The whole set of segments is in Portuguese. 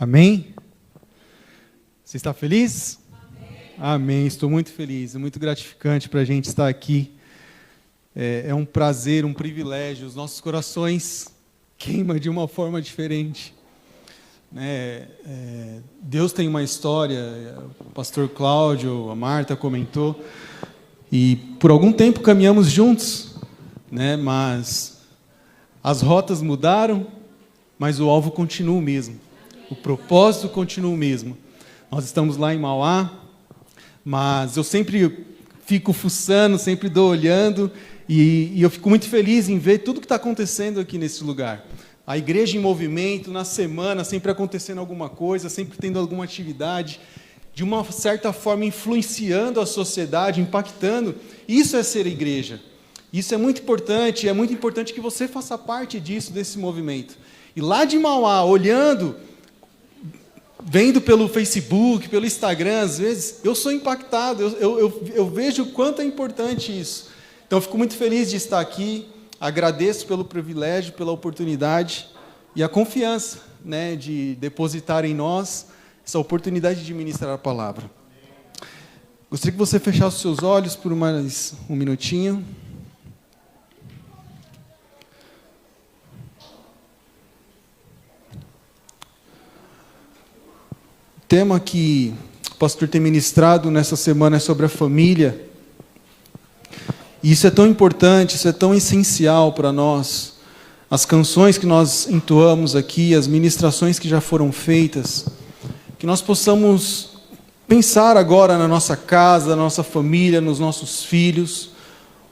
Amém? Você está feliz? Amém. Estou muito feliz. É muito gratificante para a gente estar aqui. É um prazer, um privilégio. Os nossos corações queimam de uma forma diferente. Deus tem uma história. O pastor Cláudio, a Marta comentou. E por algum tempo caminhamos juntos, mas as rotas mudaram, mas o alvo continua o mesmo. O propósito continua o mesmo. Nós estamos lá em Mauá, mas eu sempre fico fuçando, sempre dou olhando, e eu fico muito feliz em ver tudo que está acontecendo aqui nesse lugar. A igreja em movimento, na semana, sempre acontecendo alguma coisa, sempre tendo alguma atividade, de uma certa forma influenciando a sociedade, impactando. Isso é ser igreja. Isso é muito importante que você faça parte disso, desse movimento. E lá de Mauá, olhando, vendo pelo Facebook, pelo Instagram, às vezes, eu sou impactado, eu vejo o quanto é importante isso. Então, eu fico muito feliz de estar aqui, agradeço pelo privilégio, pela oportunidade e a confiança, de depositar em nós essa oportunidade de ministrar a palavra. Gostaria que você fechasse os seus olhos por mais um minutinho. O tema que o pastor tem ministrado nessa semana é sobre a família. E isso é tão importante, isso é tão essencial para nós. As canções que nós entoamos aqui, as ministrações que já foram feitas, que nós possamos pensar agora na nossa casa, na nossa família, nos nossos filhos,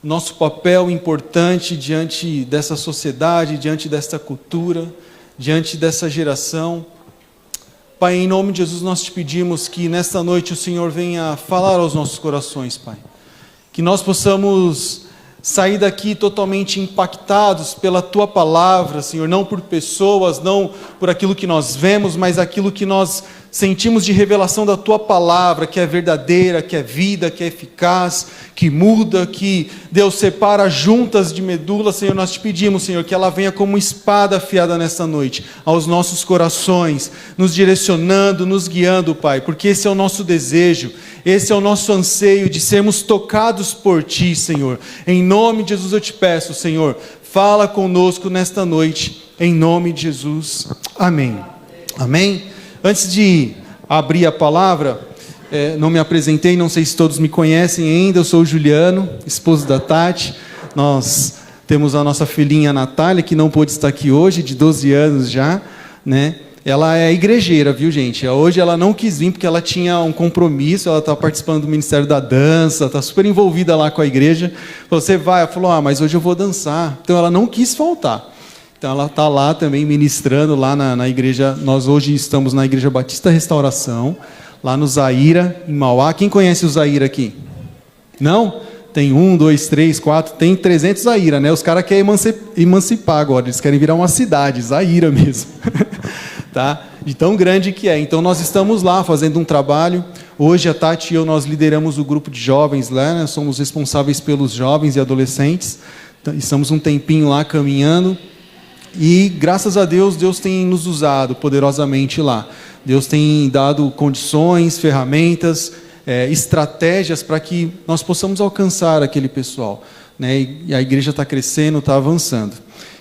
o nosso papel importante diante dessa sociedade, diante desta cultura, diante dessa geração. Pai, em nome de Jesus, nós te pedimos que nesta noite o Senhor venha falar aos nossos corações, Pai. Que nós possamos sair daqui totalmente impactados pela Tua palavra, Senhor, não por pessoas, não por aquilo que nós vemos, mas aquilo que nós sentimos de revelação da Tua palavra, que é verdadeira, que é vida, que é eficaz, que muda, que, Deus, separa juntas de medula. Senhor, nós te pedimos, Senhor, que ela venha como espada afiada nesta noite, aos nossos corações, nos direcionando, nos guiando, Pai, porque esse é o nosso desejo, esse é o nosso anseio de sermos tocados por Ti, Senhor. Em nome de Jesus eu te peço, Senhor, fala conosco nesta noite, em nome de Jesus. Amém. Amém. Antes de abrir a palavra, não me apresentei, não sei se todos me conhecem ainda, eu sou o Juliano, esposo da Tati. Nós temos a nossa filhinha Natália, que não pôde estar aqui hoje, de 12 anos já, Ela é igrejeira, viu, gente? Hoje ela não quis vir porque ela tinha um compromisso, ela está participando do Ministério da Dança, está super envolvida lá com a igreja. Você vai? Ela falou, mas hoje eu vou dançar. Então ela não quis faltar. Então ela está lá também ministrando lá na igreja. Nós hoje estamos na Igreja Batista Restauração, lá no Zaira, em Mauá. Quem conhece o Zaira aqui? Não? Tem 1, 2, 3, 4, tem 300 Zaira, Os caras querem emancipar agora, eles querem virar uma cidade, Zaira mesmo. Tá? De tão grande que é. Então nós estamos lá fazendo um trabalho. Hoje a Tati e eu, nós lideramos o grupo de jovens lá, Somos responsáveis pelos jovens e adolescentes. Estamos um tempinho lá caminhando. E graças a Deus, Deus tem nos usado poderosamente lá. Deus tem dado condições, ferramentas, estratégias para que nós possamos alcançar aquele pessoal. E a igreja está crescendo, está avançando.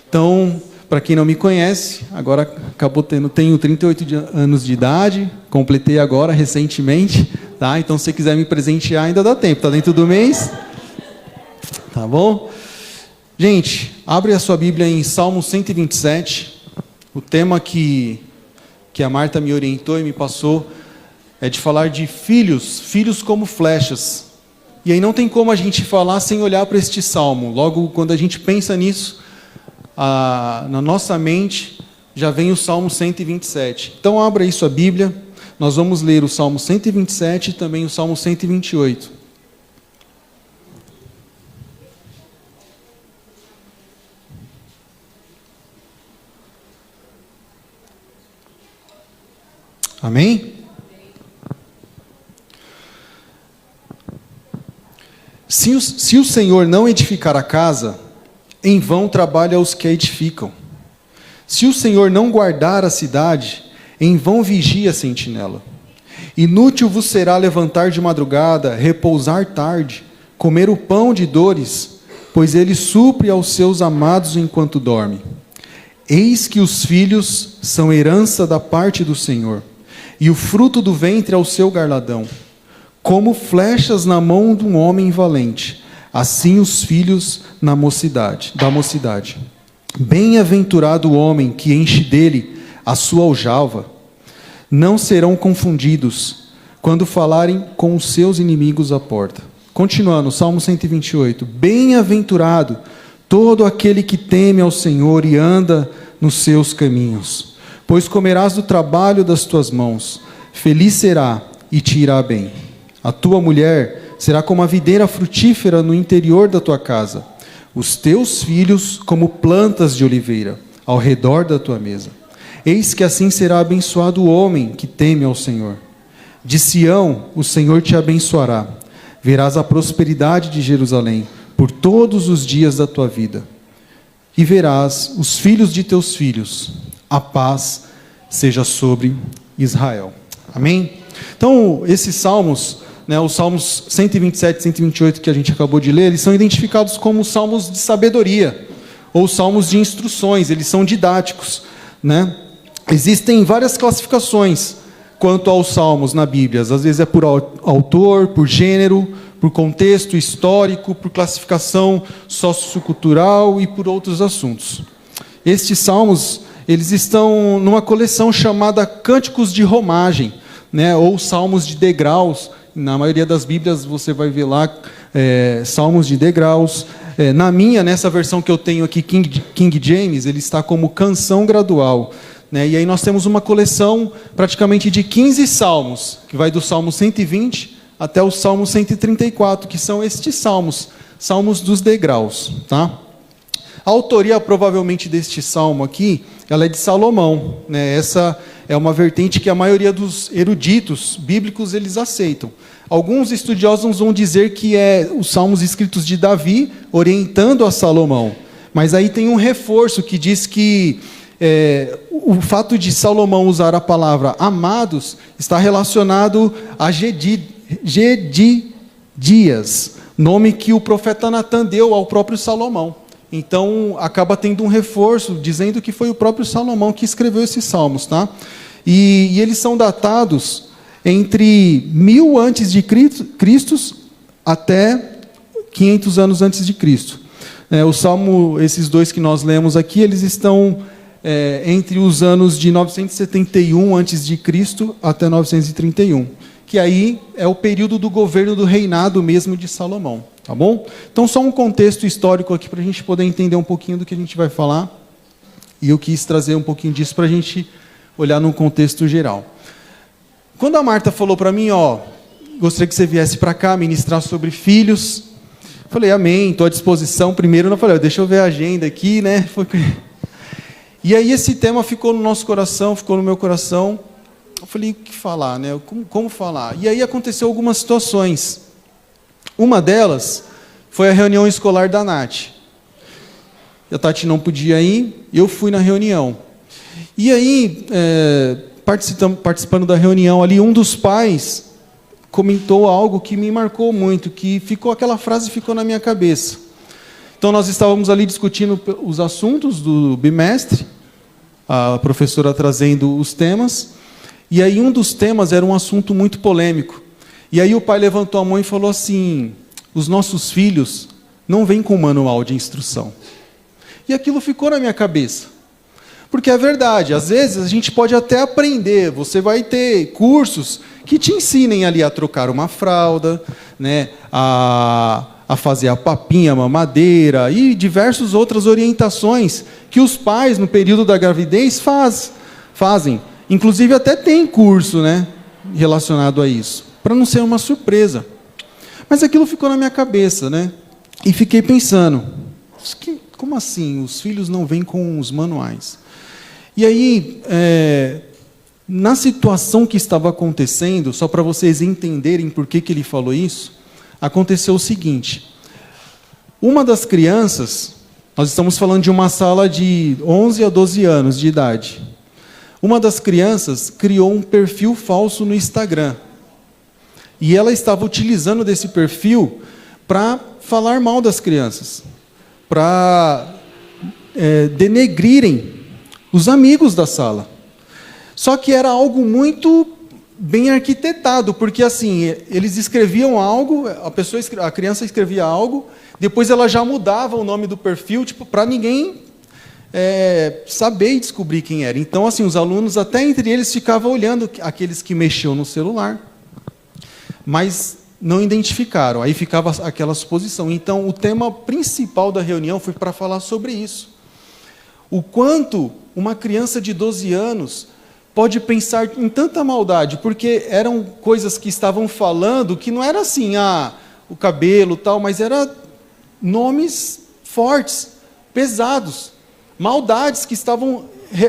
Então, para quem não me conhece, agora tenho 38 anos de idade, completei agora recentemente. Tá? Então, se você quiser me presentear, ainda dá tempo. Está dentro do mês? Tá bom? Gente, abre a sua Bíblia em Salmo 127. O tema que a Marta me orientou e me passou é de falar de filhos como flechas. E aí não tem como a gente falar sem olhar para este salmo. Logo, quando a gente pensa nisso, na nossa mente já vem o Salmo 127. Então, abra aí sua Bíblia. Nós vamos ler o Salmo 127 e também o Salmo 128. Amém? Se o Senhor não edificar a casa, em vão trabalha os que a edificam. Se o Senhor não guardar a cidade, Em vão vigia a sentinela. Inútil vos será levantar de madrugada, repousar tarde, comer o pão de dores, pois ele supre aos seus amados enquanto dorme. Eis que os filhos são herança da parte do Senhor, e o fruto do ventre é o seu galardão. Como flechas na mão de um homem valente, assim os filhos da mocidade. Bem-aventurado o homem que enche dele a sua aljava. Não serão confundidos quando falarem com os seus inimigos à porta. Continuando, Salmo 128. Bem-aventurado todo aquele que teme ao Senhor e anda nos seus caminhos, pois comerás do trabalho das tuas mãos. Feliz será e te irá bem. A tua mulher será como a videira frutífera no interior da tua casa, os teus filhos como plantas de oliveira ao redor da tua mesa. Eis que assim será abençoado o homem que teme ao Senhor. De Sião o Senhor te abençoará. Verás a prosperidade de Jerusalém por todos os dias da tua vida. E verás os filhos de teus filhos. A paz seja sobre Israel. Amém? Então, esses salmos, os salmos 127 e 128 que a gente acabou de ler, eles são identificados como salmos de sabedoria, ou salmos de instruções, eles são didáticos, Existem várias classificações quanto aos salmos na Bíblia. Às vezes é por autor, por gênero, por contexto histórico, por classificação sociocultural e por outros assuntos. Estes salmos, eles estão numa coleção chamada Cânticos de Romagem, ou Salmos de Degraus. Na maioria das Bíblias você vai ver lá Salmos de Degraus. Nessa versão que eu tenho aqui, King James, ele está como canção gradual. E aí nós temos uma coleção praticamente de 15 salmos, que vai do Salmo 120 até o Salmo 134, que são estes salmos dos degraus. Tá? A autoria provavelmente deste salmo aqui, ela é de Salomão. Essa é uma vertente que a maioria dos eruditos bíblicos eles aceitam. Alguns estudiosos vão dizer que é os salmos escritos de Davi, orientando a Salomão. Mas aí tem um reforço que diz que o fato de Salomão usar a palavra amados está relacionado a Gedidias, nome que o profeta Natan deu ao próprio Salomão. Então, acaba tendo um reforço, dizendo que foi o próprio Salomão que escreveu esses salmos. Tá? E eles são datados entre 1000 antes de Cristo até 500 anos antes de Cristo. O salmo, esses dois que nós lemos aqui, eles estão entre os anos de 971 a.C. até 931, que aí é o período do governo do reinado mesmo de Salomão, tá bom? Então, só um contexto histórico aqui para a gente poder entender um pouquinho do que a gente vai falar, e eu quis trazer um pouquinho disso para a gente olhar num contexto geral. Quando a Marta falou para mim, gostaria que você viesse para cá ministrar sobre filhos, falei, amém, estou à disposição. Primeiro eu falei, deixa eu ver a agenda aqui, E aí esse tema ficou no nosso coração, ficou no meu coração. Eu falei, o que falar, Como falar? E aí aconteceu algumas situações. Uma delas foi a reunião escolar da Nath. A Tati não podia ir, eu fui na reunião. E aí, participando da reunião ali, um dos pais comentou algo que me marcou muito, que aquela frase ficou na minha cabeça. Então nós estávamos ali discutindo os assuntos do bimestre, a professora trazendo os temas, e aí um dos temas era um assunto muito polêmico. E aí o pai levantou a mão e falou assim, os nossos filhos não vêm com manual de instrução. E aquilo ficou na minha cabeça. Porque é verdade, às vezes a gente pode até aprender, você vai ter cursos que te ensinem ali a trocar uma fralda, a fazer a papinha, a mamadeira e diversas outras orientações que os pais, no período da gravidez, fazem. Inclusive até tem curso relacionado a isso, para não ser uma surpresa. Mas aquilo ficou na minha cabeça, e fiquei pensando, como assim? Os filhos não vêm com os manuais? E aí, na situação que estava acontecendo, só para vocês entenderem por que ele falou isso, aconteceu o seguinte, uma das crianças, nós estamos falando de uma sala de 11 a 12 anos de idade, uma das crianças criou um perfil falso no Instagram. E ela estava utilizando desse perfil para falar mal das crianças, para denegrirem os amigos da sala. Só que era algo muito bem arquitetado, porque assim, eles escreviam algo, a criança escrevia algo, depois ela já mudava o nome do perfil, para ninguém saber e descobrir quem era. Então, assim, os alunos, até entre eles, ficavam olhando aqueles que mexiam no celular, mas não identificaram, aí ficava aquela suposição. Então, o tema principal da reunião foi para falar sobre isso. O quanto uma criança de 12 anos pode pensar em tanta maldade, porque eram coisas que estavam falando que não era assim, o cabelo tal, mas eram nomes fortes, pesados, maldades que estavam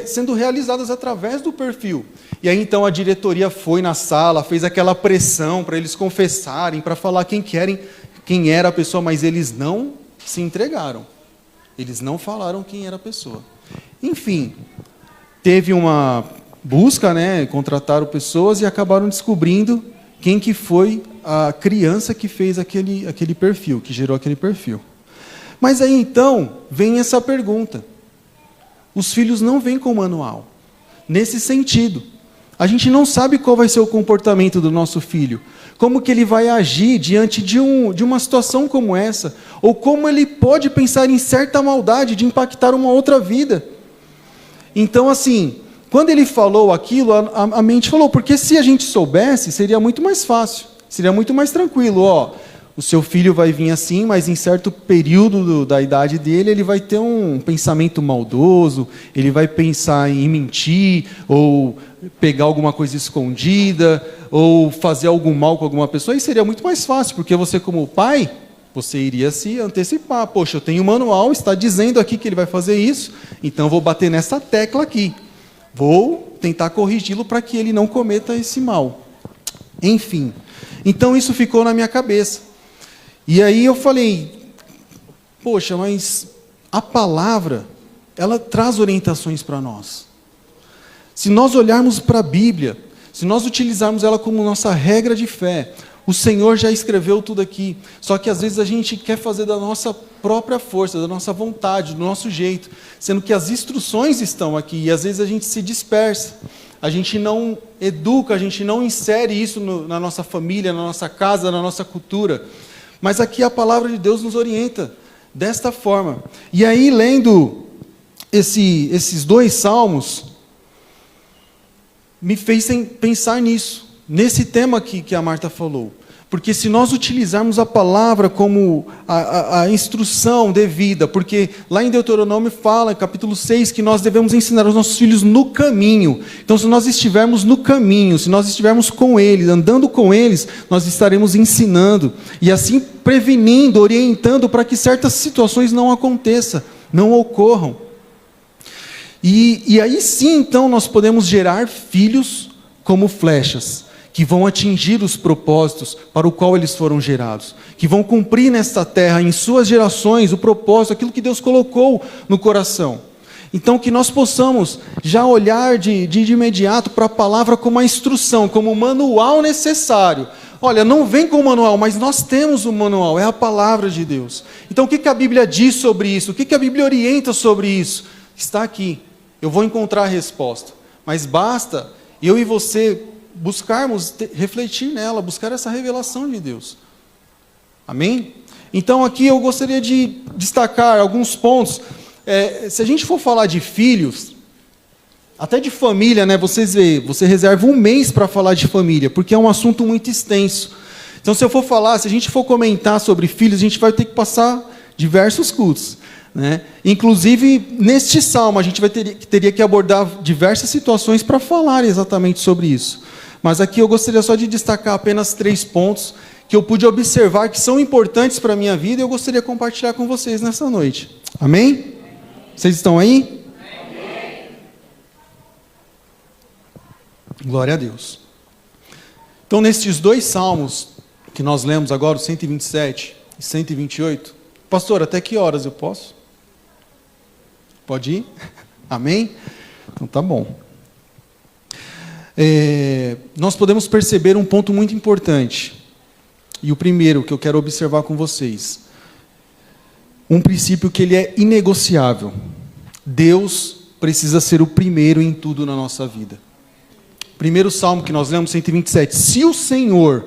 sendo realizadas através do perfil. E aí então a diretoria foi na sala, fez aquela pressão para eles confessarem, para falar quem era a pessoa, mas eles não se entregaram. Eles não falaram quem era a pessoa. Enfim, teve uma busca, contrataram pessoas e acabaram descobrindo quem que foi a criança que fez aquele perfil, que gerou aquele perfil. Mas aí então vem essa pergunta. Os filhos não vêm com manual. Nesse sentido, a gente não sabe qual vai ser o comportamento do nosso filho, como que ele vai agir diante de uma situação como essa, ou como ele pode pensar em certa maldade de impactar uma outra vida. Então, assim, quando ele falou aquilo, a mente falou, porque se a gente soubesse, seria muito mais fácil, seria muito mais tranquilo. O seu filho vai vir assim, mas em certo período da idade dele, ele vai ter um pensamento maldoso, ele vai pensar em mentir, ou pegar alguma coisa escondida, ou fazer algum mal com alguma pessoa, e seria muito mais fácil, porque você, como pai, você iria se antecipar. Poxa, eu tenho um manual, está dizendo aqui que ele vai fazer isso, então eu vou bater nessa tecla aqui. Vou tentar corrigi-lo para que ele não cometa esse mal. Enfim, então isso ficou na minha cabeça. E aí eu falei, poxa, mas a palavra, ela traz orientações para nós. Se nós olharmos para a Bíblia, se nós utilizarmos ela como nossa regra de fé, o Senhor já escreveu tudo aqui. Só que às vezes a gente quer fazer da nossa própria força, da nossa vontade, do nosso jeito, sendo que as instruções estão aqui e às vezes a gente se dispersa. A gente não educa, a gente não insere isso na nossa família, na nossa casa, na nossa cultura. Mas aqui a palavra de Deus nos orienta desta forma. E aí, lendo esses 2 salmos, me fez pensar nisso, nesse tema que a Marta falou. Porque se nós utilizarmos a palavra como a instrução devida, porque lá em Deuteronômio fala, capítulo 6, que nós devemos ensinar os nossos filhos no caminho. Então, se nós estivermos no caminho, se nós estivermos com eles, andando com eles, nós estaremos ensinando, e assim prevenindo, orientando para que certas situações não aconteçam, não ocorram. E aí sim, então, nós podemos gerar filhos como flechas, que vão atingir os propósitos para o qual eles foram gerados, que vão cumprir nesta terra, em suas gerações, o propósito, aquilo que Deus colocou no coração. Então, que nós possamos já olhar de imediato para a palavra como a instrução, como o manual necessário. Olha, não vem com o manual, mas nós temos o manual, é a palavra de Deus. Então, o que a Bíblia diz sobre isso? O que a Bíblia orienta sobre isso? Está aqui. Eu vou encontrar a resposta. Mas basta eu e você buscarmos, refletir nela, buscar essa revelação de Deus. Amém? Então aqui eu gostaria de destacar alguns pontos. Se a gente for falar de filhos, até de família, vocês veem, você reserva um mês para falar de família, porque é um assunto muito extenso. Então se a gente for comentar sobre filhos, a gente vai ter que passar diversos cultos. Inclusive, neste salmo, a gente teria que abordar diversas situações para falar exatamente sobre isso. Mas aqui eu gostaria só de destacar apenas 3 pontos que eu pude observar que são importantes para a minha vida e eu gostaria de compartilhar com vocês nessa noite. Amém? Vocês estão aí? Amém. Glória a Deus. Então, nestes 2 salmos que nós lemos agora, o 127 e 128, pastor, até que horas eu posso? Pode ir? Amém? Então tá bom. nós podemos perceber um ponto muito importante. E o primeiro que eu quero observar com vocês. Um princípio que ele é inegociável. Deus precisa ser o primeiro em tudo na nossa vida. Primeiro salmo que nós lemos, 127. Se o Senhor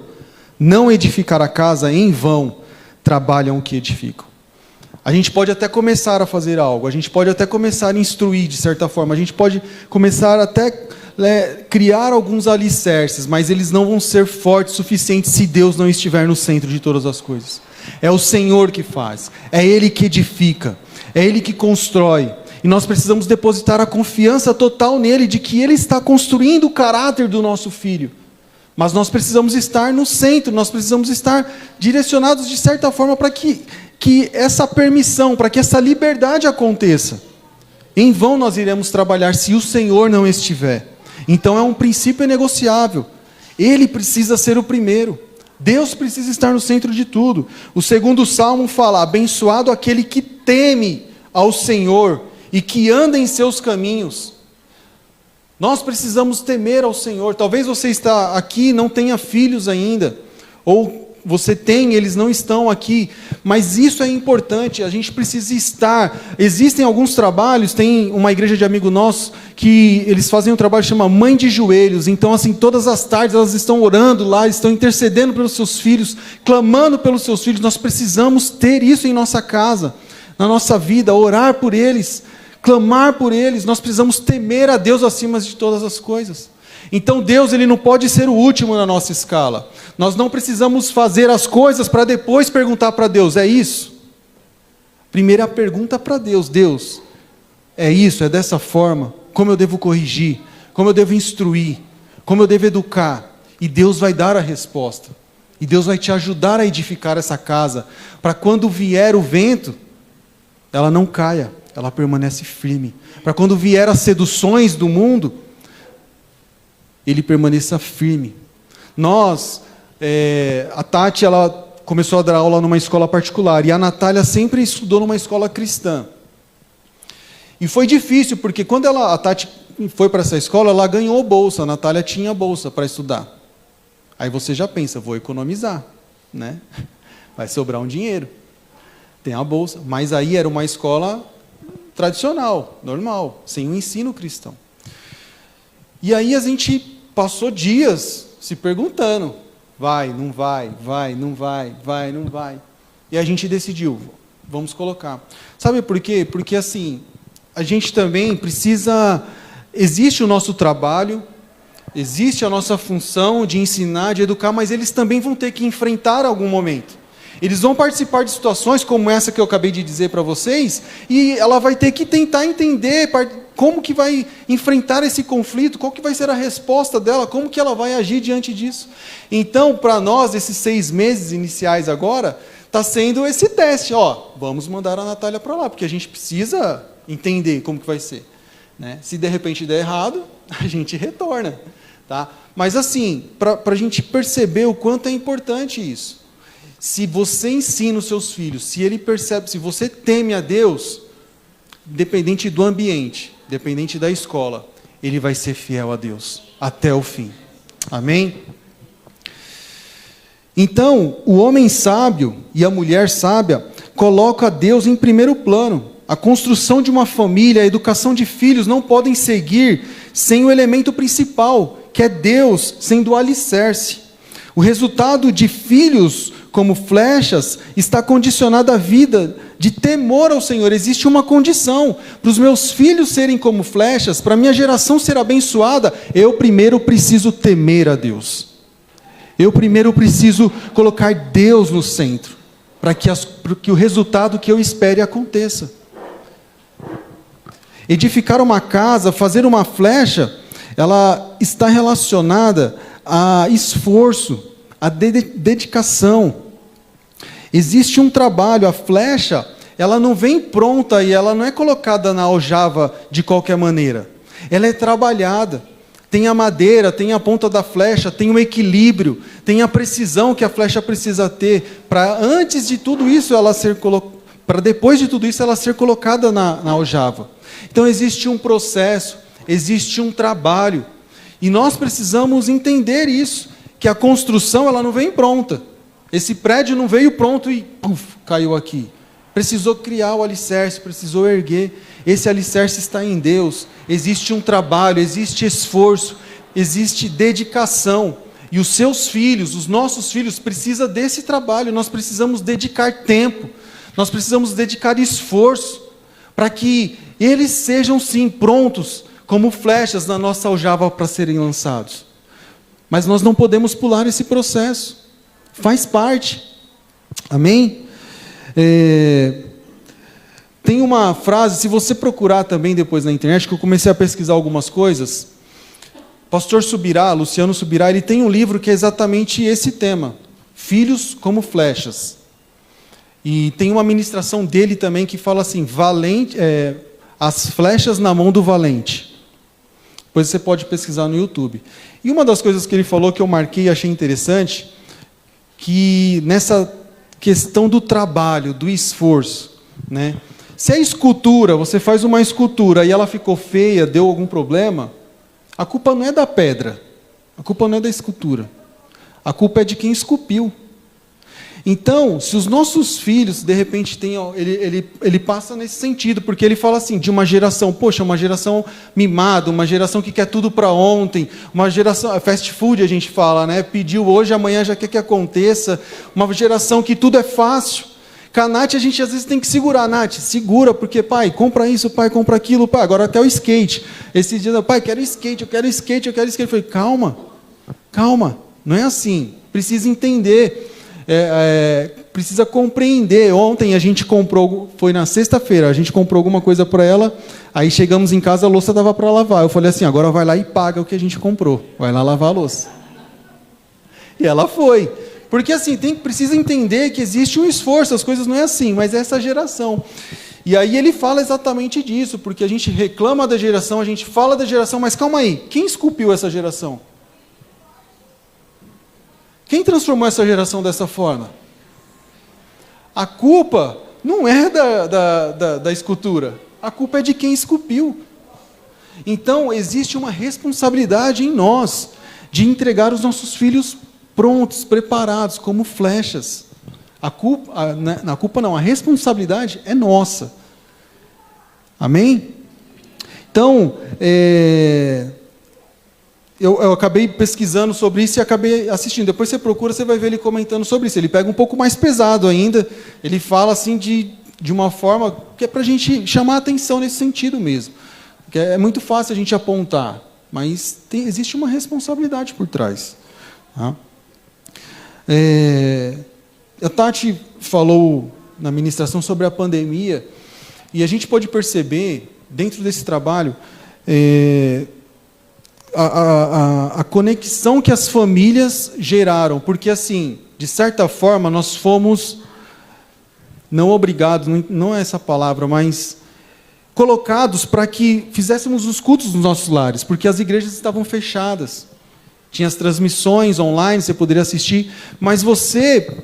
não edificar a casa, em vão trabalham o que edificam. A gente pode até começar a fazer algo, a gente pode até começar a instruir de certa forma, a gente pode começar até criar alguns alicerces, mas eles não vão ser fortes o suficiente se Deus não estiver no centro de todas as coisas. É o Senhor que faz, é Ele que edifica, é Ele que constrói. E nós precisamos depositar a confiança total nele, de que Ele está construindo o caráter do nosso filho. Mas nós precisamos estar no centro, nós precisamos estar direcionados de certa forma para que essa permissão, para que essa liberdade aconteça. Em vão nós iremos trabalhar se o Senhor não estiver. Então é um princípio inegociável. Ele precisa ser o primeiro. Deus precisa estar no centro de tudo. O segundo salmo fala: abençoado aquele que teme ao Senhor e que anda em seus caminhos. Nós precisamos temer ao Senhor. Talvez você está aqui e não tenha filhos ainda, ou você tem, eles não estão aqui, mas isso é importante, a gente precisa estar. Existem alguns trabalhos, tem uma igreja de amigo nosso, que eles fazem um trabalho que chama Mãe de Joelhos. Então assim, todas as tardes elas estão orando lá, estão intercedendo pelos seus filhos, clamando pelos seus filhos. Nós precisamos ter isso em nossa casa, na nossa vida, orar por eles, clamar por eles. Nós precisamos temer a Deus acima de todas as coisas. Então Deus, Ele não pode ser o último na nossa escala. Nós não precisamos fazer as coisas para depois perguntar para Deus: é isso? Primeira pergunta para Deus: Deus, é isso? É dessa forma? Como eu devo corrigir? Como eu devo instruir? Como eu devo educar? E Deus vai dar a resposta. E Deus vai te ajudar a edificar essa casa, para quando vier o vento, ela não caia, ela permanece firme. Para quando vier as seduções do mundo, ele permaneça firme. A Tati, ela começou a dar aula numa escola particular, e a Natália sempre estudou numa escola cristã. E foi difícil, porque quando a Tati foi para essa escola, ela ganhou bolsa, a Natália tinha bolsa para estudar. Aí você já pensa: vou economizar, né? Vai sobrar um dinheiro. Tem a bolsa, mas aí era uma escola tradicional, normal, sem o ensino cristão. E aí a gente passou dias se perguntando: vai, não vai, vai, não vai, vai, não vai. E a gente decidiu: vamos colocar. Sabe por quê? Porque assim, a gente também precisa, existe o nosso trabalho, existe a nossa função de ensinar, de educar, mas eles também vão ter que enfrentar algum momento. Eles vão participar de situações como essa que eu acabei de dizer para vocês, e ela vai ter que tentar entender como que vai enfrentar esse conflito, qual que vai ser a resposta dela, como que ela vai agir diante disso. Então, para nós, esses 6 meses iniciais agora, está sendo esse teste. Vamos mandar a Natália para lá, porque a gente precisa entender como que vai ser, né? Se de repente der errado, a gente retorna, tá? Mas assim, para a gente perceber o quanto é importante isso. Se você ensina os seus filhos, se ele percebe, se você teme a Deus, independente do ambiente, independente da escola, ele vai ser fiel a Deus até o fim. Amém? Então, o homem sábio e a mulher sábia colocam a Deus em primeiro plano. A construção de uma família, a educação de filhos não podem seguir sem o elemento principal, que é Deus sendo o alicerce. O resultado de filhos como flechas está condicionado à vida de temor ao Senhor. Existe uma condição: para os meus filhos serem como flechas, para a minha geração ser abençoada, eu primeiro preciso temer a Deus. Eu primeiro preciso colocar Deus no centro, para que o resultado que eu espere aconteça. Edificar uma casa, fazer uma flecha, ela está relacionada a esforço, a dedicação. Existe um trabalho. A flecha, ela não vem pronta e ela não é colocada na aljava de qualquer maneira. Ela é trabalhada. Tem a madeira, tem a ponta da flecha, tem o equilíbrio, tem a precisão que a flecha precisa ter para antes de tudo isso ela ser para depois de tudo isso ela ser colocada na aljava. Então existe um processo, existe um trabalho. E nós precisamos entender isso, que a construção ela não vem pronta. Esse prédio não veio pronto e caiu aqui. Precisou criar o alicerce, precisou erguer. Esse alicerce está em Deus. Existe um trabalho, existe esforço, existe dedicação. E os seus filhos, os nossos filhos, precisam desse trabalho. Nós precisamos dedicar tempo, nós precisamos dedicar esforço, para que eles sejam sim prontos, como flechas na nossa aljava para serem lançados. Mas nós não podemos pular esse processo. Faz parte. Amém? Tem uma frase, se você procurar também depois na internet, que eu comecei a pesquisar algumas coisas. Pastor Subirá, Luciano Subirá, ele tem um livro que é exatamente esse tema. Filhos como flechas. E tem uma ministração dele também que fala assim, as flechas na mão do valente. Depois você pode pesquisar no YouTube. E uma das coisas que ele falou que eu marquei e achei interessante, que nessa questão do trabalho, do esforço, né? Se a escultura, você faz uma escultura e ela ficou feia, deu algum problema, a culpa não é da pedra, a culpa não é da escultura, a culpa é de quem esculpiu. Então, se os nossos filhos, de repente, ele passa nesse sentido, porque ele fala assim, de uma geração, poxa, uma geração mimada, uma geração que quer tudo para ontem, uma geração, fast food a gente fala, né? Pediu hoje, amanhã já quer que aconteça, uma geração que tudo é fácil. Com a Nath, a gente às vezes tem que segurar, Nath, segura, porque, pai, compra isso, pai, compra aquilo, pai, agora até o skate. Esse dia, pai, quero skate, eu quero skate, eu quero skate. Eu falei, calma, não é assim, precisa entender. Precisa compreender. Ontem a gente comprou, foi na sexta-feira, a gente comprou alguma coisa para ela, aí chegamos em casa, a louça estava para lavar. Eu falei assim, agora vai lá e paga o que a gente comprou, vai lá lavar a louça. E ela foi. Porque assim, precisa entender que existe um esforço, as coisas não é assim, mas é essa geração. E aí ele fala exatamente disso, porque a gente reclama da geração, a gente fala da geração, mas calma aí, quem esculpiu essa geração? Quem transformou essa geração dessa forma? A culpa não é da escultura. A culpa é de quem esculpiu. Então, existe uma responsabilidade em nós de entregar os nossos filhos prontos, preparados, como flechas. A responsabilidade é nossa. Amém? Então, eu acabei pesquisando sobre isso e acabei assistindo. Depois você procura, você vai ver ele comentando sobre isso. Ele pega um pouco mais pesado ainda. Ele fala assim de uma forma que é para a gente chamar a atenção nesse sentido mesmo. Porque é muito fácil a gente apontar, mas existe uma responsabilidade por trás. Tá? A Tati falou na ministração sobre a pandemia, e a gente pode perceber, dentro desse trabalho, a conexão que as famílias geraram, porque assim, de certa forma, nós fomos, não obrigados, não é essa palavra, mas colocados para que fizéssemos os cultos nos nossos lares, porque as igrejas estavam fechadas, tinha as transmissões online, você poderia assistir, mas você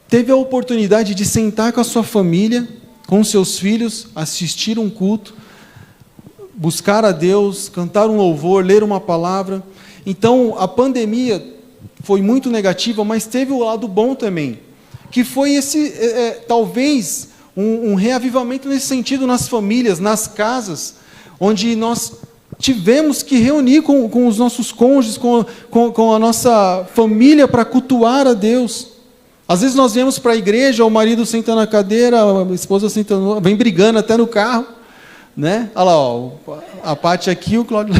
teve a oportunidade de sentar com a sua família, com os seus filhos, assistir um culto, buscar a Deus, cantar um louvor, ler uma palavra. Então, a pandemia foi muito negativa, mas teve o lado bom também, que foi talvez um reavivamento nesse sentido nas famílias, nas casas, onde nós tivemos que reunir com os nossos cônjuges, com a nossa família para cultuar a Deus. Às vezes nós viemos para a igreja, o marido senta na cadeira, a esposa senta, vem brigando até no carro, né? Olha lá, ó, a Paty aqui, o Cláudio.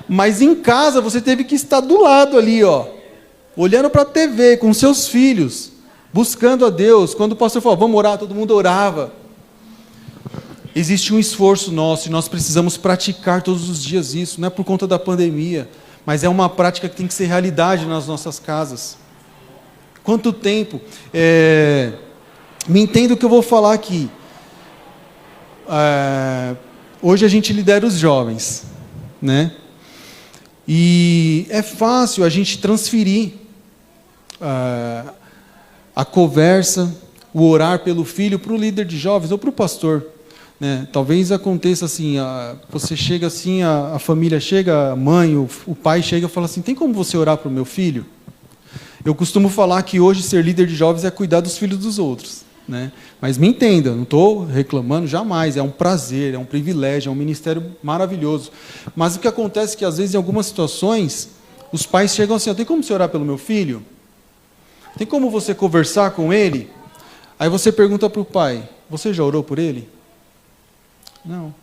Mas em casa você teve que estar do lado ali, ó, olhando para a TV com seus filhos, buscando a Deus. Quando o pastor falou, vamos orar, todo mundo orava. Existe um esforço nosso e nós precisamos praticar todos os dias isso. Não é por conta da pandemia, mas é uma prática que tem que ser realidade nas nossas casas. Quanto tempo? Me entenda o que eu vou falar aqui. Hoje a gente lidera os jovens, né? E é fácil a gente transferir a conversa, o orar pelo filho para o líder de jovens ou para o pastor. né? Talvez aconteça assim, você chega assim, a família chega, a mãe, o pai chega e fala assim, tem como você orar para o meu filho? Eu costumo falar que hoje ser líder de jovens é cuidar dos filhos dos outros, né? Mas me entenda, eu não estou reclamando jamais, é um prazer, é um privilégio, é um ministério maravilhoso. Mas o que acontece é que às vezes em algumas situações, os pais chegam assim, tem como você orar pelo meu filho? Tem como você conversar com ele? Aí você pergunta para o pai, você já orou por ele? Não.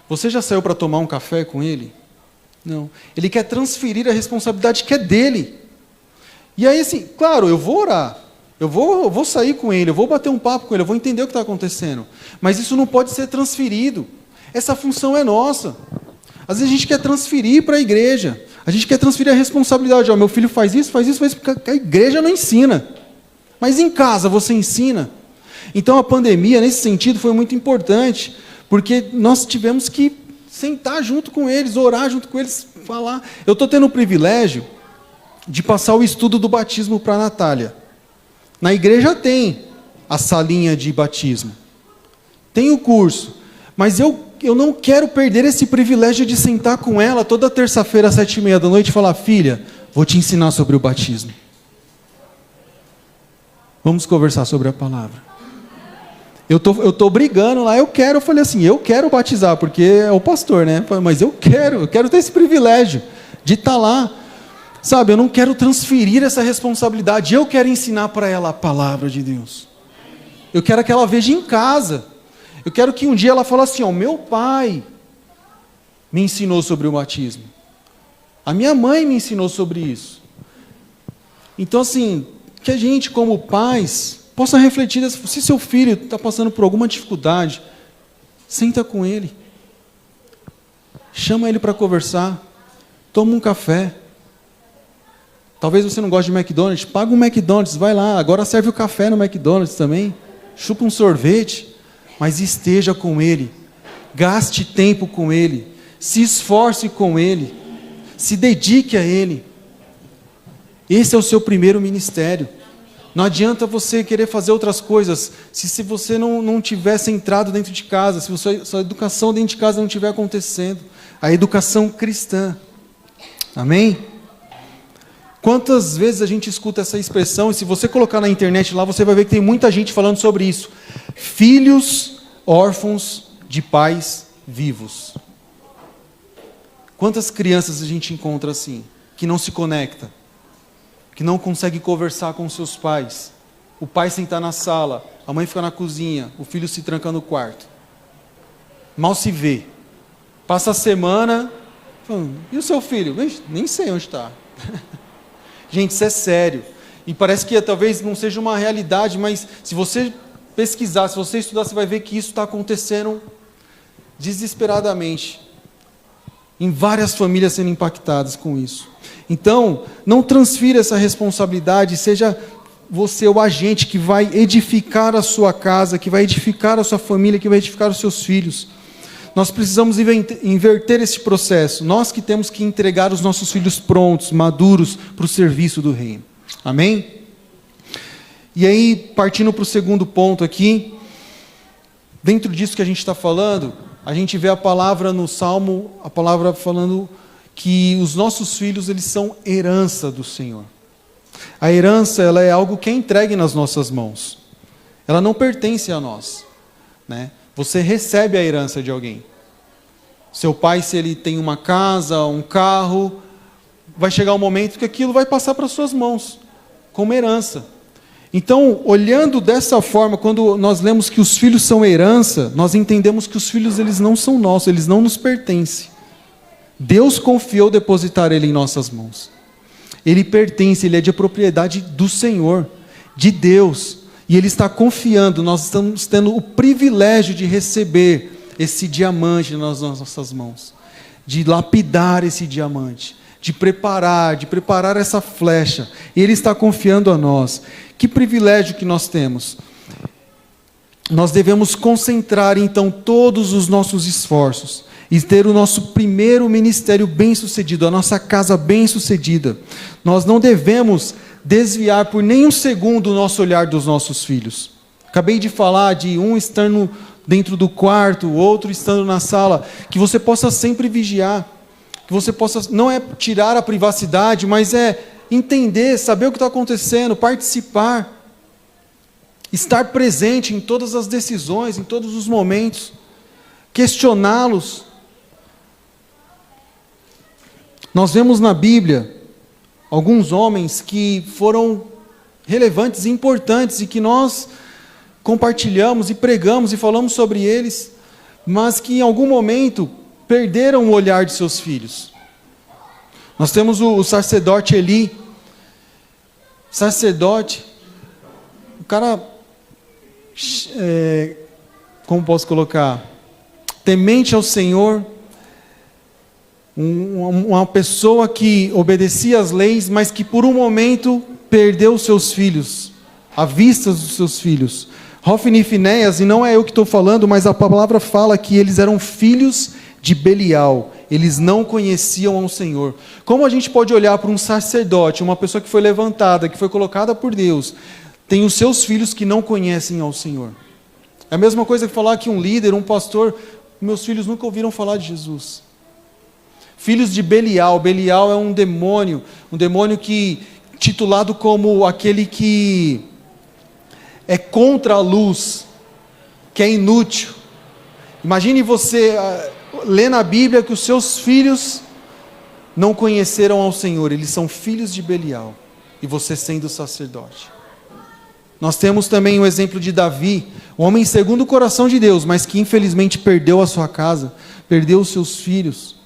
Você já saiu para tomar um café com ele? Não. Ele quer transferir a responsabilidade que é dele. E aí, assim, claro, eu vou orar, eu vou sair com ele, eu vou bater um papo com ele, eu vou entender o que está acontecendo. Mas isso não pode ser transferido. Essa função é nossa. Às vezes a gente quer transferir para a igreja. A gente quer transferir a responsabilidade. Meu filho faz isso, porque a igreja não ensina. Mas em casa você ensina. Então a pandemia, nesse sentido, foi muito importante. Porque nós tivemos que sentar junto com eles, orar junto com eles, falar. Eu estou tendo o privilégio de passar o estudo do batismo para a Natália. Na igreja tem a salinha de batismo. Tem o curso. Mas eu não quero perder esse privilégio de sentar com ela toda terça-feira, às 7h30 e falar, filha, vou te ensinar sobre o batismo. Vamos conversar sobre a palavra. Eu tô brigando lá, eu falei assim, eu quero batizar, porque é o pastor, né? Mas eu quero ter esse privilégio de estar lá. Sabe, eu não quero transferir essa responsabilidade, eu quero ensinar para ela a palavra de Deus. Eu quero que ela veja em casa. Eu quero que um dia ela fale assim, meu pai me ensinou sobre o batismo. A minha mãe me ensinou sobre isso. Então, assim, que a gente, como pais, possa refletir, se seu filho está passando por alguma dificuldade, senta com ele. Chama ele para conversar. Toma um café. Talvez você não goste de McDonald's, paga um McDonald's, vai lá. Agora serve o café no McDonald's também. Chupa um sorvete, mas esteja com ele. Gaste tempo com ele. Se esforce com ele. Se dedique a ele. Esse é o seu primeiro ministério. Não adianta você querer fazer outras coisas se você não tiver centrado dentro de casa, se sua educação dentro de casa não estiver acontecendo. A educação cristã. Amém? Quantas vezes a gente escuta essa expressão, e se você colocar na internet lá, você vai ver que tem muita gente falando sobre isso. Filhos órfãos de pais vivos. Quantas crianças a gente encontra assim, que não se conecta, que não consegue conversar com seus pais. O pai senta na sala, a mãe fica na cozinha, o filho se tranca no quarto. Mal se vê. Passa a semana, e o seu filho? Nem sei onde está. Gente, isso é sério. E parece que talvez não seja uma realidade, mas se você pesquisar, se você estudar, você vai ver que isso está acontecendo desesperadamente. Em várias famílias sendo impactadas com isso. Então, não transfira essa responsabilidade, seja você o agente que vai edificar a sua casa, que vai edificar a sua família, que vai edificar os seus filhos. Nós precisamos inverter esse processo. Nós que temos que entregar os nossos filhos prontos, maduros, para o serviço do reino. Amém? E aí, partindo para o segundo ponto aqui, dentro disso que a gente está falando, a gente vê a palavra no Salmo, a palavra falando que os nossos filhos, eles são herança do Senhor. A herança, ela é algo que é entregue nas nossas mãos. Ela não pertence a nós, né? Você recebe a herança de alguém. Seu pai, se ele tem uma casa, um carro, vai chegar um momento que aquilo vai passar para suas mãos, como herança. Então, olhando dessa forma, quando nós lemos que os filhos são herança, nós entendemos que os filhos, eles não são nossos, eles não nos pertencem. Deus confiou depositar ele em nossas mãos. Ele pertence, ele é de propriedade do Senhor, de Deus. E Ele está confiando, nós estamos tendo o privilégio de receber esse diamante nas nossas mãos. De lapidar esse diamante. De preparar essa flecha. E Ele está confiando a nós. Que privilégio que nós temos. Nós devemos concentrar então todos os nossos esforços. E ter o nosso primeiro ministério bem-sucedido, a nossa casa bem-sucedida. Nós não devemos desviar por nem um segundo o nosso olhar dos nossos filhos. Acabei de falar de um estando dentro do quarto, outro estando na sala, que você possa sempre vigiar, que você possa, não é tirar a privacidade, mas é entender, saber o que está acontecendo, participar, estar presente em todas as decisões, em todos os momentos, questioná-los. Nós vemos na Bíblia alguns homens que foram relevantes e importantes e que nós compartilhamos e pregamos e falamos sobre eles, mas que em algum momento perderam o olhar de seus filhos. Nós temos o sacerdote Eli, o cara, como posso colocar, temente ao Senhor, uma pessoa que obedecia às leis, mas que por um momento perdeu os seus filhos, à vista dos seus filhos. Hofni e Finéias, e não é eu que estou falando, mas a palavra fala que eles eram filhos de Belial, eles não conheciam ao Senhor. Como a gente pode olhar para um sacerdote, uma pessoa que foi levantada, que foi colocada por Deus, tem os seus filhos que não conhecem ao Senhor? É a mesma coisa que falar que um líder, um pastor, meus filhos nunca ouviram falar de Jesus. Filhos de Belial. Belial é um demônio que, titulado como aquele que é contra a luz, que é inútil. Imagine você ler na Bíblia que os seus filhos não conheceram ao Senhor, eles são filhos de Belial, e você sendo sacerdote. Nós temos também o exemplo de Davi, um homem segundo o coração de Deus, mas que infelizmente perdeu a sua casa, perdeu os seus filhos.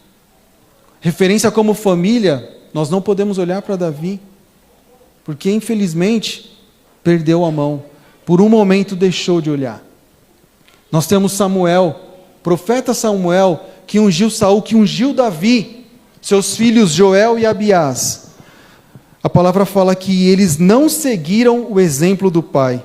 Referência como família, nós não podemos olhar para Davi, porque infelizmente perdeu a mão, por um momento deixou de olhar. Nós temos Samuel, profeta Samuel, que ungiu Saul, que ungiu Davi, seus filhos Joel e Abiás. A palavra fala que eles não seguiram o exemplo do pai,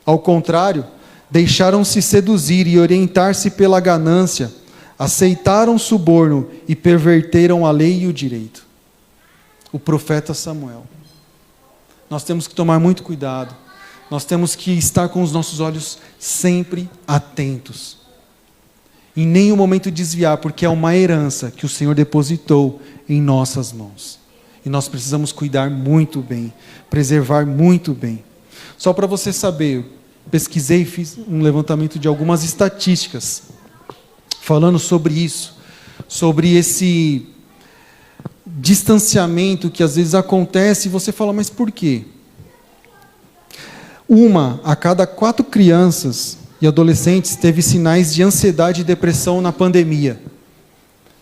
ao contrário, deixaram-se seduzir e orientar-se pela ganância, aceitaram suborno e perverteram a lei e o direito. O profeta Samuel. Nós temos que tomar muito cuidado. Nós temos que estar com os nossos olhos sempre atentos. Em nenhum momento desviar, porque é uma herança que o Senhor depositou em nossas mãos. E nós precisamos cuidar muito bem, preservar muito bem. Só para você saber, eu pesquisei e fiz um levantamento de algumas estatísticas falando sobre isso, sobre esse distanciamento que às vezes acontece e você fala, mas por quê? 1 a cada 4 crianças e adolescentes teve sinais de ansiedade e depressão na pandemia.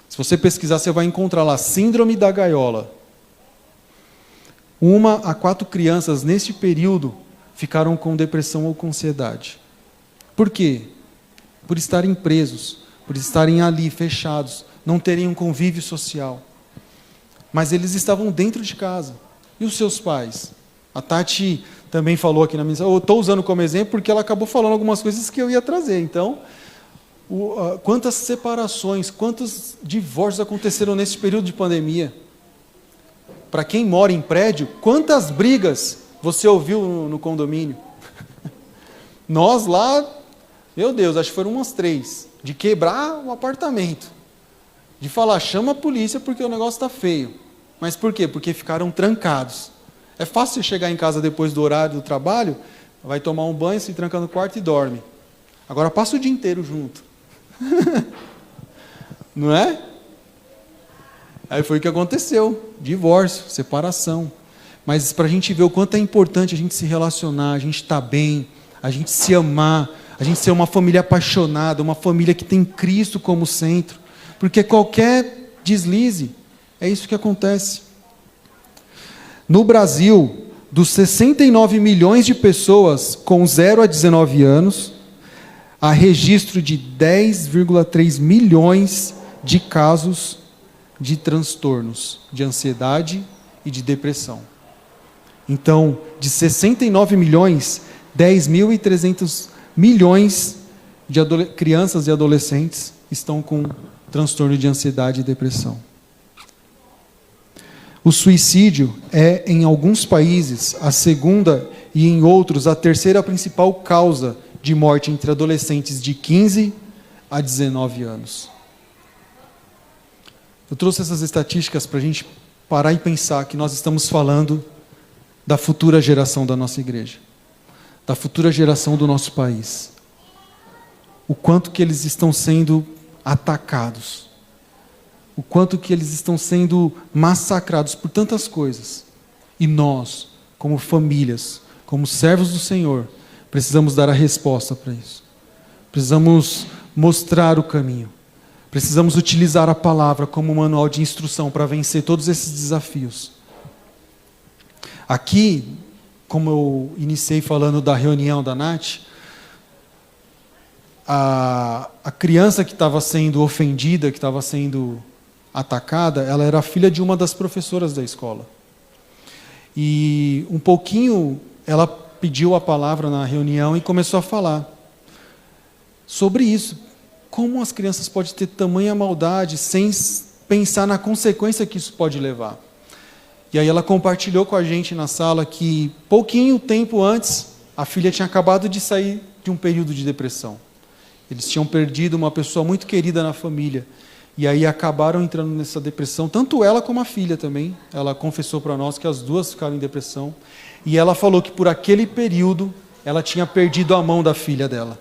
Se você pesquisar, você vai encontrar lá, síndrome da gaiola. 1 a 4 crianças neste período ficaram com depressão ou com ansiedade. Por quê? Por estarem presos, por estarem ali fechados, não terem um convívio social. Mas eles estavam dentro de casa. E os seus pais? A Tati também falou aqui na minha... Eu estou usando como exemplo porque ela acabou falando algumas coisas que eu ia trazer. Então, quantas separações, quantos divórcios aconteceram nesse período de pandemia? Para quem mora em prédio, quantas brigas você ouviu no condomínio? Nós lá, meu Deus, acho que foram umas 3. De quebrar o apartamento. De falar, chama a polícia porque o negócio está feio. Mas por quê? Porque ficaram trancados. É fácil você chegar em casa depois do horário do trabalho, vai tomar um banho, se tranca no quarto e dorme. Agora passa o dia inteiro junto. Não é? Aí foi o que aconteceu. Divórcio, separação. Mas para a gente ver o quanto é importante a gente se relacionar, a gente estar bem, a gente se amar, a gente ser uma família apaixonada, uma família que tem Cristo como centro. Porque qualquer deslize, é isso que acontece. No Brasil, dos 69 milhões de pessoas com 0 a 19 anos, há registro de 10,3 milhões de casos de transtornos, de ansiedade e de depressão. Então, de 69 milhões, 10.300 milhões de crianças e adolescentes estão com transtorno de ansiedade e depressão. O suicídio é, em alguns países, a segunda e em outros, a terceira principal causa de morte entre adolescentes de 15 a 19 anos. Eu trouxe essas estatísticas para a gente parar e pensar que nós estamos falando da futura geração da nossa igreja, da futura geração do nosso país. O quanto que eles estão sendo atacados, o quanto que eles estão sendo massacrados por tantas coisas. E nós, como famílias, como servos do Senhor, precisamos dar a resposta para isso. Precisamos mostrar o caminho. Precisamos utilizar a palavra como manual de instrução para vencer todos esses desafios. Aqui, como eu iniciei falando da reunião da Nath, a criança que estava sendo ofendida, que estava sendo atacada, ela era filha de uma das professoras da escola. E um pouquinho, ela pediu a palavra na reunião e começou a falar sobre isso. Como as crianças podem ter tamanha maldade sem pensar na consequência que isso pode levar? E aí ela compartilhou com a gente na sala que pouquinho tempo antes, a filha tinha acabado de sair de um período de depressão. Eles tinham perdido uma pessoa muito querida na família. E aí acabaram entrando nessa depressão, tanto ela como a filha também. Ela confessou para nós que as duas ficaram em depressão. E ela falou que por aquele período, ela tinha perdido a mão da filha dela.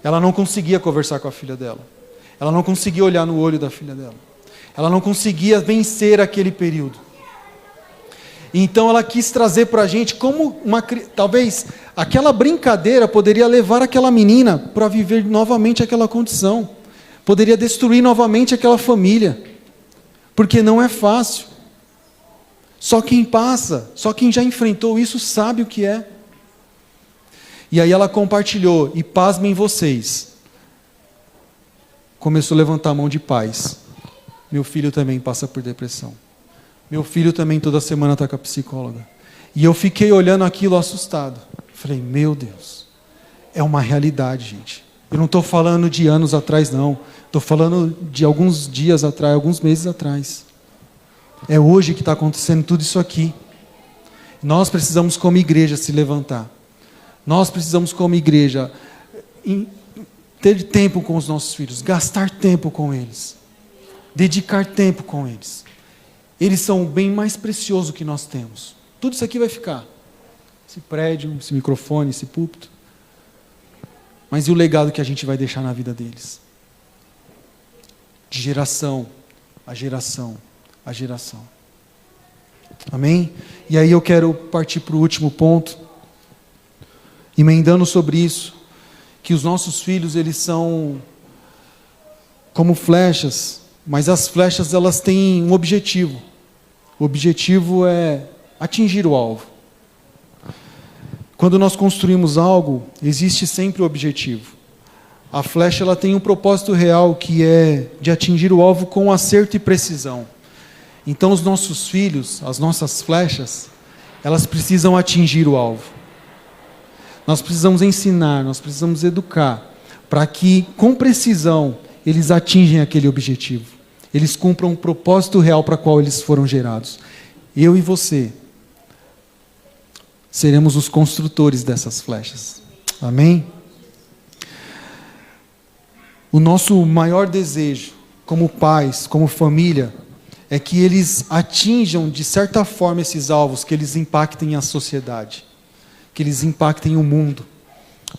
Ela não conseguia conversar com a filha dela. Ela não conseguia olhar no olho da filha dela. Ela não conseguia vencer aquele período. Então ela quis trazer para a gente como talvez aquela brincadeira poderia levar aquela menina para viver novamente aquela condição. Poderia destruir novamente aquela família. Porque não é fácil. Só quem passa, só quem já enfrentou isso sabe o que é. E aí ela compartilhou, e pasmem vocês, começou a levantar a mão de pais. Meu filho também passa por depressão. Meu filho também toda semana está com a psicóloga. E eu fiquei olhando aquilo assustado. Falei, meu Deus, é uma realidade, gente. Eu não estou falando de anos atrás, não. Estou falando de alguns dias atrás, alguns meses atrás. É hoje que está acontecendo tudo isso aqui. Nós precisamos, como igreja, se levantar. Nós precisamos, como igreja, ter tempo com os nossos filhos, gastar tempo com eles, dedicar tempo com eles. Eles são o bem mais precioso que nós temos. Tudo isso aqui vai ficar. Esse prédio, esse microfone, esse púlpito. Mas e o legado que a gente vai deixar na vida deles? De geração a geração a geração. Amém? E aí eu quero partir para o último ponto, emendando sobre isso, que os nossos filhos, eles são como flechas, mas as flechas, elas têm um objetivo. O objetivo é atingir o alvo. Quando nós construímos algo, existe sempre o objetivo. A flecha, ela tem um propósito real, que é de atingir o alvo com acerto e precisão. Então os nossos filhos, as nossas flechas, elas precisam atingir o alvo. Nós precisamos ensinar, nós precisamos educar, para que com precisão eles atinjam aquele objetivo. Eles cumpram o propósito real para o qual eles foram gerados. Eu e você seremos os construtores dessas flechas. Amém? O nosso maior desejo, como pais, como família, é que eles atinjam, de certa forma, esses alvos, que eles impactem a sociedade, que eles impactem o mundo,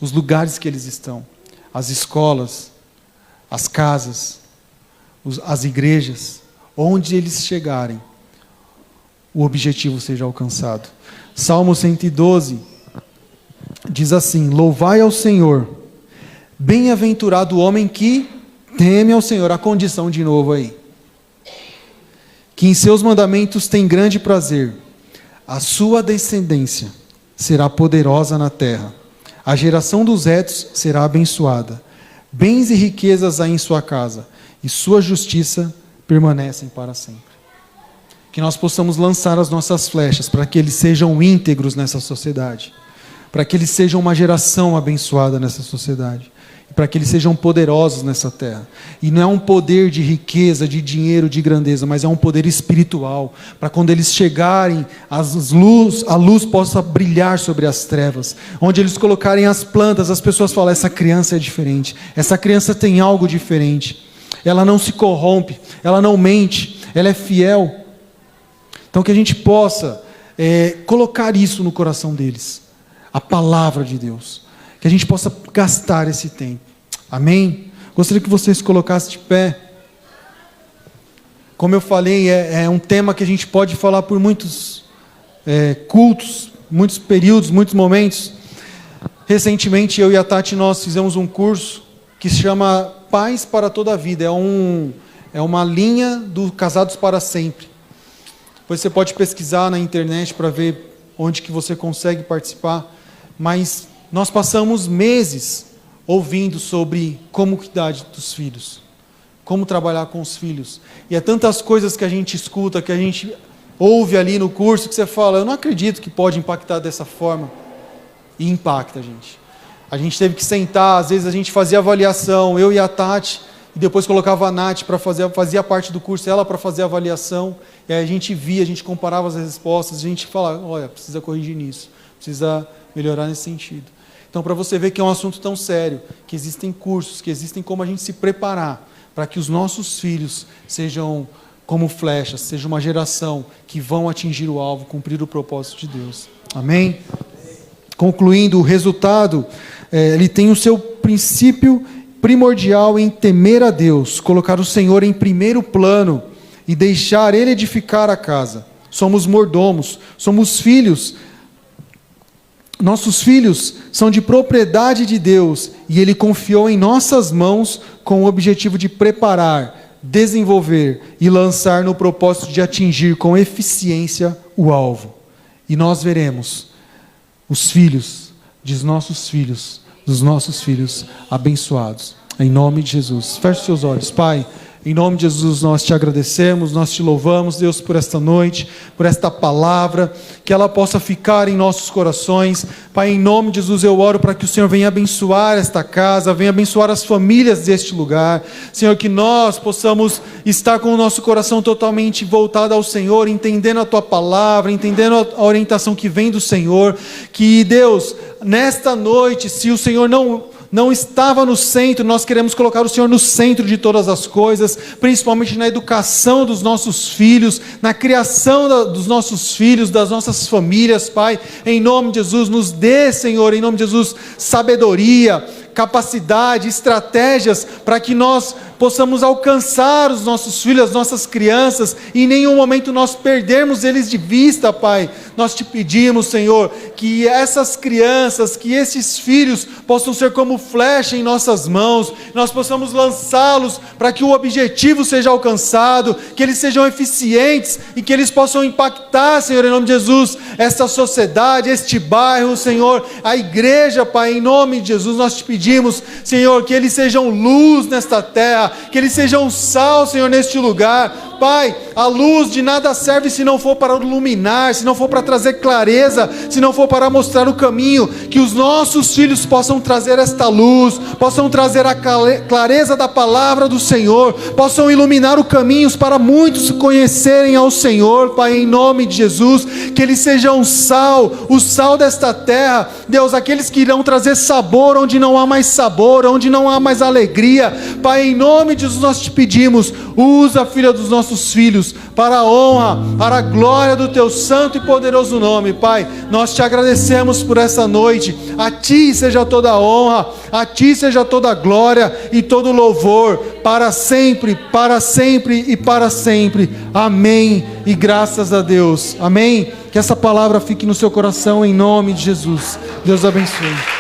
os lugares que eles estão, as escolas, as casas, as igrejas, onde eles chegarem, o objetivo seja alcançado. Salmo 112 diz assim: louvai ao Senhor, bem-aventurado o homem que teme ao Senhor. A condição de novo aí: que em seus mandamentos tem grande prazer, a sua descendência será poderosa na terra, a geração dos retos será abençoada, bens e riquezas há em sua casa, e sua justiça permanecem para sempre. Que nós possamos lançar as nossas flechas para que eles sejam íntegros nessa sociedade, para que eles sejam uma geração abençoada nessa sociedade. para que eles sejam poderosos nessa terra. E não é um poder de riqueza, de dinheiro, de grandeza, mas é um poder espiritual, para quando eles chegarem, a luz possa brilhar sobre as trevas. Onde eles colocarem as plantas, as pessoas falam: essa criança é diferente, essa criança tem algo diferente, ela não se corrompe, ela não mente, ela é fiel. Então que a gente possa colocar isso no coração deles, a palavra de Deus, que a gente possa gastar esse tempo. Amém? Gostaria que vocês colocassem de pé. Como eu falei, é um tema que a gente pode falar por muitos cultos, muitos períodos, muitos momentos. Recentemente eu e a Tati, nós fizemos um curso que se chama Paz para toda a Vida. É uma linha do Casados para Sempre. Depois você pode pesquisar na internet para ver onde que você consegue participar. Mas nós passamos meses ouvindo sobre como cuidar dos filhos, como trabalhar com os filhos. E é tantas coisas que a gente escuta, que a gente ouve ali no curso, que você fala: eu não acredito que pode impactar dessa forma. E impacta, gente. A gente teve que sentar, às vezes a gente fazia avaliação, eu e a Tati, e depois colocava a Nath para fazia parte do curso, ela para fazer a avaliação. E aí a gente via, a gente comparava as respostas, a gente falava: olha, precisa corrigir nisso, precisa melhorar nesse sentido. Então, para você ver que é um assunto tão sério, que existem cursos, que existem como a gente se preparar para que os nossos filhos sejam como flechas, seja uma geração que vão atingir o alvo, cumprir o propósito de Deus. Amém? Concluindo, o resultado, ele tem o seu princípio primordial em temer a Deus, colocar o Senhor em primeiro plano e deixar Ele edificar a casa. Somos mordomos, somos filhos. Nossos filhos são de propriedade de Deus e Ele confiou em nossas mãos com o objetivo de preparar, desenvolver e lançar no propósito de atingir com eficiência o alvo. E nós veremos os filhos dos nossos filhos abençoados. Em nome de Jesus. Feche seus olhos, Pai. Em nome de Jesus nós te agradecemos, nós te louvamos, Deus, por esta noite, por esta palavra, que ela possa ficar em nossos corações. Pai, em nome de Jesus eu oro para que o Senhor venha abençoar esta casa, venha abençoar as famílias deste lugar. Senhor, que nós possamos estar com o nosso coração totalmente voltado ao Senhor, entendendo a Tua palavra, entendendo a orientação que vem do Senhor. Que, Deus, nesta noite, se o Senhor não estava no centro, nós queremos colocar o Senhor no centro de todas as coisas, principalmente na educação dos nossos filhos, na criação dos nossos filhos, das nossas famílias, Pai. Em nome de Jesus, nos dê, Senhor, em nome de Jesus, sabedoria, capacidade, estratégias, para que nós possamos alcançar os nossos filhos, as nossas crianças, e em nenhum momento nós perdermos eles de vista, Pai. Nós te pedimos, Senhor, que essas crianças, que esses filhos possam ser como flecha em nossas mãos, nós possamos lançá-los para que o objetivo seja alcançado, que eles sejam eficientes e que eles possam impactar, Senhor, em nome de Jesus, esta sociedade, este bairro, Senhor, a igreja, Pai, em nome de Jesus, nós te pedimos, Senhor, que eles sejam luz nesta terra, que eles sejam sal, Senhor, neste lugar. Pai, a luz de nada serve se não for para iluminar, se não for para trazer clareza, se não for para mostrar o caminho. Que os nossos filhos possam trazer esta luz, possam trazer a clareza da palavra do Senhor, possam iluminar os caminhos para muitos conhecerem ao Senhor, Pai, em nome de Jesus. Que eles sejam sal, o sal desta terra, Deus, aqueles que irão trazer sabor onde não há mais sabor, onde não há mais alegria. Pai, em nome de Jesus nós te pedimos, usa a filha dos nossos filhos para a honra, para a glória do teu santo e poderoso nome. Pai, nós te agradecemos por essa noite. A ti seja toda a honra, a ti seja toda a glória e todo o louvor, para sempre e para sempre. Amém e graças a Deus. Amém. Que essa palavra fique no seu coração em nome de Jesus. Deus abençoe.